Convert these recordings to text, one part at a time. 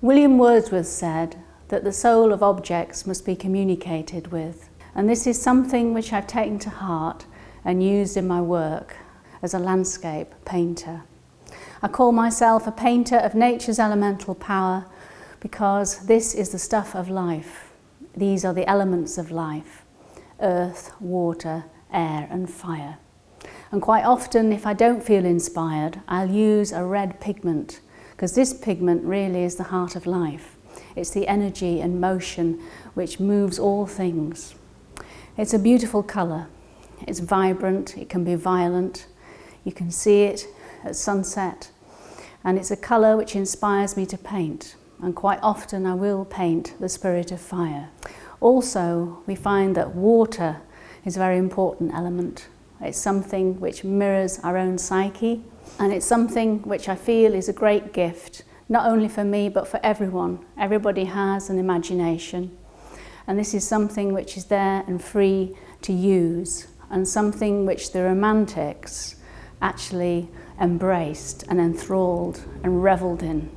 William Wordsworth said that the soul of objects must be communicated with, and this is something which I've taken to heart and used in my work as a landscape painter. I call myself a painter of nature's elemental power because this is the stuff of life. These are the elements of life: earth, water, air and fire. And quite often, if I don't feel inspired, I'll use a red pigment, because this pigment really is the heart of life. It's the energy and motion which moves all things. It's a beautiful colour. It's vibrant, it can be violent. You can see it at sunset. And it's a colour which inspires me to paint. And quite often I will paint the spirit of fire. Also, we find that water is a very important element. It's something which mirrors our own psyche, and it's something which I feel is a great gift, not only for me but for everyone. Everybody has an imagination, and this is something which is there and free to use, and something which the Romantics actually embraced and enthralled and revelled in.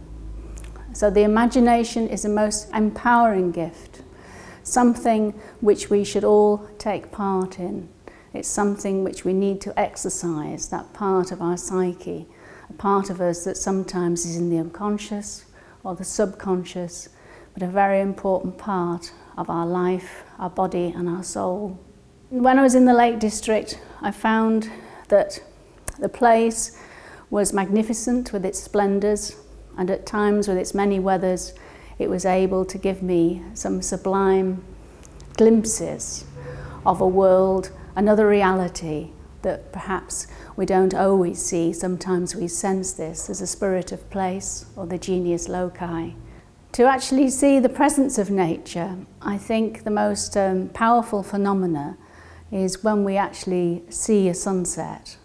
So the imagination is the most empowering gift, something which we should all take part in. It's something which we need to exercise, that part of our psyche, a part of us that sometimes is in the unconscious or the subconscious, but a very important part of our life, our body and our soul. When I was in the Lake District, I found that the place was magnificent with its splendours, and at times with its many weathers, it was able to give me some sublime glimpses of a world, another reality that perhaps we don't always see. Sometimes we sense this as a spirit of place or the genius loci. To actually see the presence of nature, I think the most powerful phenomena is when we actually see a sunset,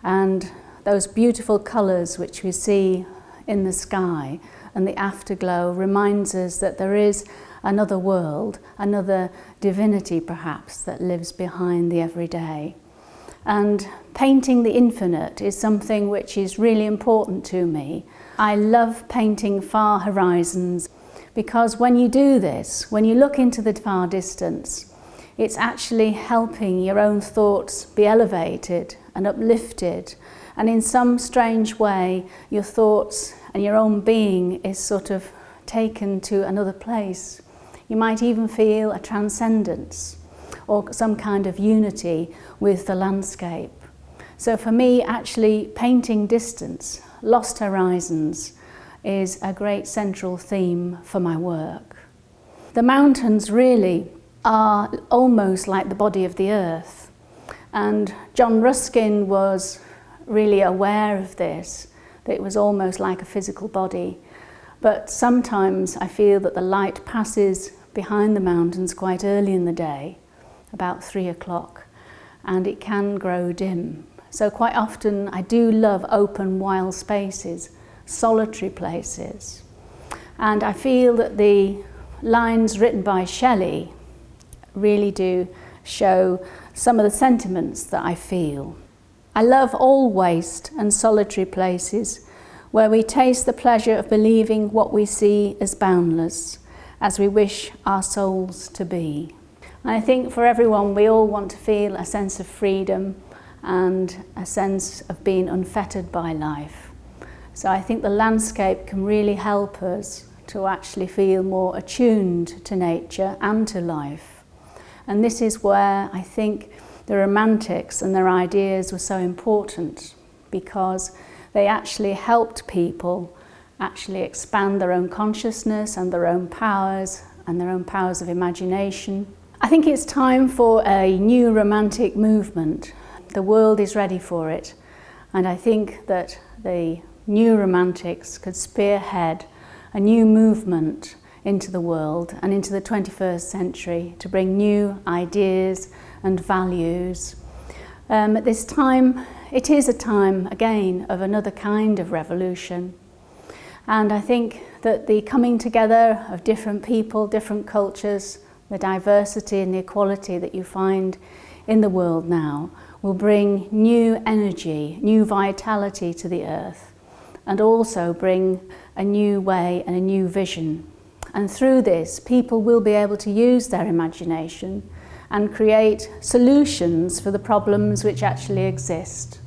and those beautiful colours which we see in the sky and the afterglow reminds us that there is another world, another divinity perhaps that lives behind the everyday. And painting the infinite is something which is really important to me. I love painting far horizons because when you do this, when you look into the far distance, it's actually helping your own thoughts be elevated and uplifted, and in some strange way your thoughts and your own being is sort of taken to another place. You might even feel a transcendence or some kind of unity with the landscape. So for me, actually painting distance, lost horizons, is a great central theme for my work. The mountains really are almost like the body of the earth, and John Ruskin was really aware of this, that it was almost like a physical body. But sometimes I feel that the light passes behind the mountains quite early in the day, about 3 o'clock, and it can grow dim. So quite often I do love open, wild spaces, solitary places. And I feel that the lines written by Shelley really do show some of the sentiments that I feel. I love all waste and solitary places where we taste the pleasure of believing what we see is boundless, as we wish our souls to be. And I think for everyone, we all want to feel a sense of freedom and a sense of being unfettered by life. So I think the landscape can really help us to actually feel more attuned to nature and to life. And this is where I think the Romantics and their ideas were so important, because they actually helped people actually expand their own consciousness and their own powers of imagination. I think it's time for a new romantic movement. The world is ready for it, and I think that the new Romantics could spearhead a new movement into the world and into the 21st century to bring new ideas and values. At this time, it is a time again of another kind of revolution. And I think that the coming together of different people, different cultures, the diversity and the equality that you find in the world now will bring new energy, new vitality to the earth. and also bring a new way and a new vision. And through this, people will be able to use their imagination and create solutions for the problems which actually exist.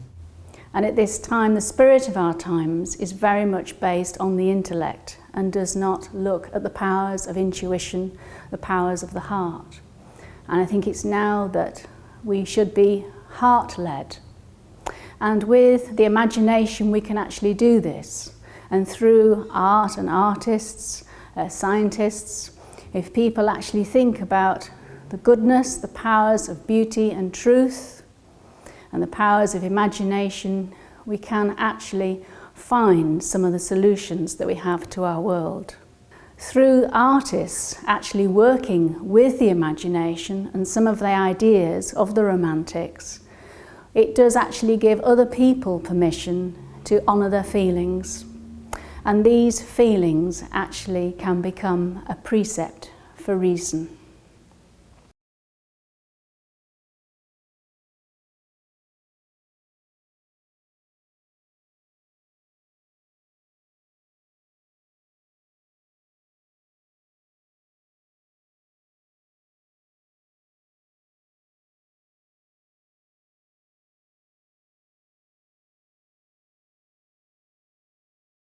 And at this time, the spirit of our times is very much based on the intellect and does not look at the powers of intuition, the powers of the heart. And I think it's now that we should be heart-led. And with the imagination, we can actually do this. And through art and artists, scientists, if people actually think about the goodness, the powers of beauty and truth, and the powers of imagination, we can actually find some of the solutions that we have to our world. Through artists actually working with the imagination and some of the ideas of the Romantics, it does actually give other people permission to honour their feelings. And these feelings actually can become a precept for reason.